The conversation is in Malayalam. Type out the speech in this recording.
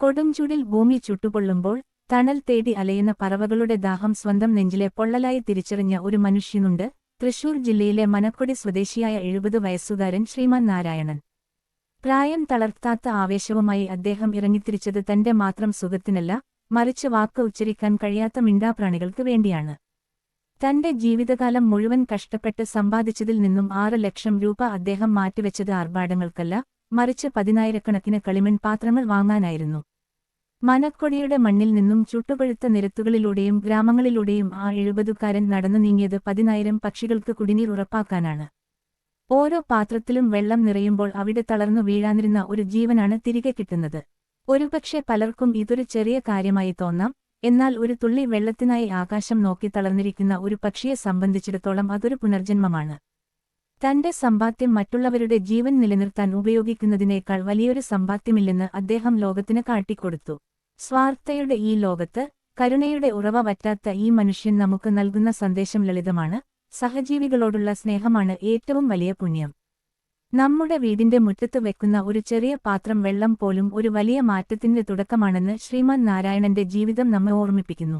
കൊടുംചൂടിൽ ഭൂമി ചുട്ടുപൊള്ളുമ്പോൾ തണൽ തേടി അലയുന്ന പറവകളുടെ ദാഹം സ്വന്തം നെഞ്ചിലെ പൊള്ളലായി തിരിച്ചറിഞ്ഞ ഒരു മനുഷ്യനുണ്ട്. തൃശൂർ ജില്ലയിലെ മനക്കൊടി സ്വദേശിയായ 70 വയസ്സുകാരൻ ശ്രീമാൻ നാരായണൻ. പ്രായം തളർത്താത്ത ആവേശവുമായി അദ്ദേഹം ഇറങ്ങിത്തിരിച്ചത് തന്റെ മാത്രം സുഖത്തിനല്ല, മറിച്ച് വാക്ക് ഉച്ചരിക്കാൻ കഴിയാത്ത മിണ്ടാപ്രാണികൾക്ക് വേണ്ടിയാണ്. തന്റെ ജീവിതകാലം മുഴുവൻ കഷ്ടപ്പെട്ട് സമ്പാദിച്ചതിൽ നിന്നും 6 ലക്ഷം രൂപ അദ്ദേഹം മാറ്റിവെച്ചത് ആർഭാടങ്ങൾക്കല്ല, മറിച്ച് 10,000കണക്കിന് കളിമൺ പാത്രങ്ങൾ വാങ്ങാനായിരുന്നു. മനക്കൊടിയുടെ മണ്ണിൽ നിന്നും ചുട്ടുപഴുത്ത നിരത്തുകളിലൂടെയും ഗ്രാമങ്ങളിലൂടെയും ആ 70കാരൻ നടന്നു നീങ്ങിയത് 10,000 പക്ഷികൾക്ക് കുടിനീർ ഉറപ്പാക്കാനാണ്. ഓരോ പാത്രത്തിലും വെള്ളം നിറയുമ്പോൾ അവിടെ തളർന്നു വീഴാനിരുന്ന ഒരു ജീവനാണ് തിരികെ കിട്ടുന്നത്. ഒരുപക്ഷെ പലർക്കും ഇതൊരു ചെറിയ കാര്യമായി തോന്നാം, എന്നാൽ ഒരു തുള്ളി വെള്ളത്തിനായി ആകാശം നോക്കി തളർന്നിരിക്കുന്ന ഒരു പക്ഷിയെ സംബന്ധിച്ചിടത്തോളം അതൊരു പുനർജന്മമാണ്. തന്റെ സമ്പാദ്യം മറ്റുള്ളവരുടെ ജീവൻ നിലനിർത്താൻ ഉപയോഗിക്കുന്നതിനേക്കാൾ വലിയൊരു സമ്പാദ്യമില്ലെന്ന് അദ്ദേഹം ലോകത്തിന് കാട്ടിക്കൊടുത്തു. സ്വാർത്ഥയുടെ ഈ ലോകത്ത് കരുണയുടെ ഉറവ വറ്റാത്ത ഈ മനുഷ്യൻ നമുക്ക് നൽകുന്ന സന്ദേശം ലളിതമാണ്: സഹജീവികളോടുള്ള സ്നേഹമാണ് ഏറ്റവും വലിയ പുണ്യം. നമ്മുടെ വീടിന്റെ മുറ്റത്ത് വെക്കുന്ന ഒരു ചെറിയ പാത്രം വെള്ളം പോലും ഒരു വലിയ മാറ്റത്തിന്റെ തുടക്കമാണെന്ന് ശ്രീമാൻ നാരായണന്റെ ജീവിതം നമ്മെ ഓർമ്മിപ്പിക്കുന്നു.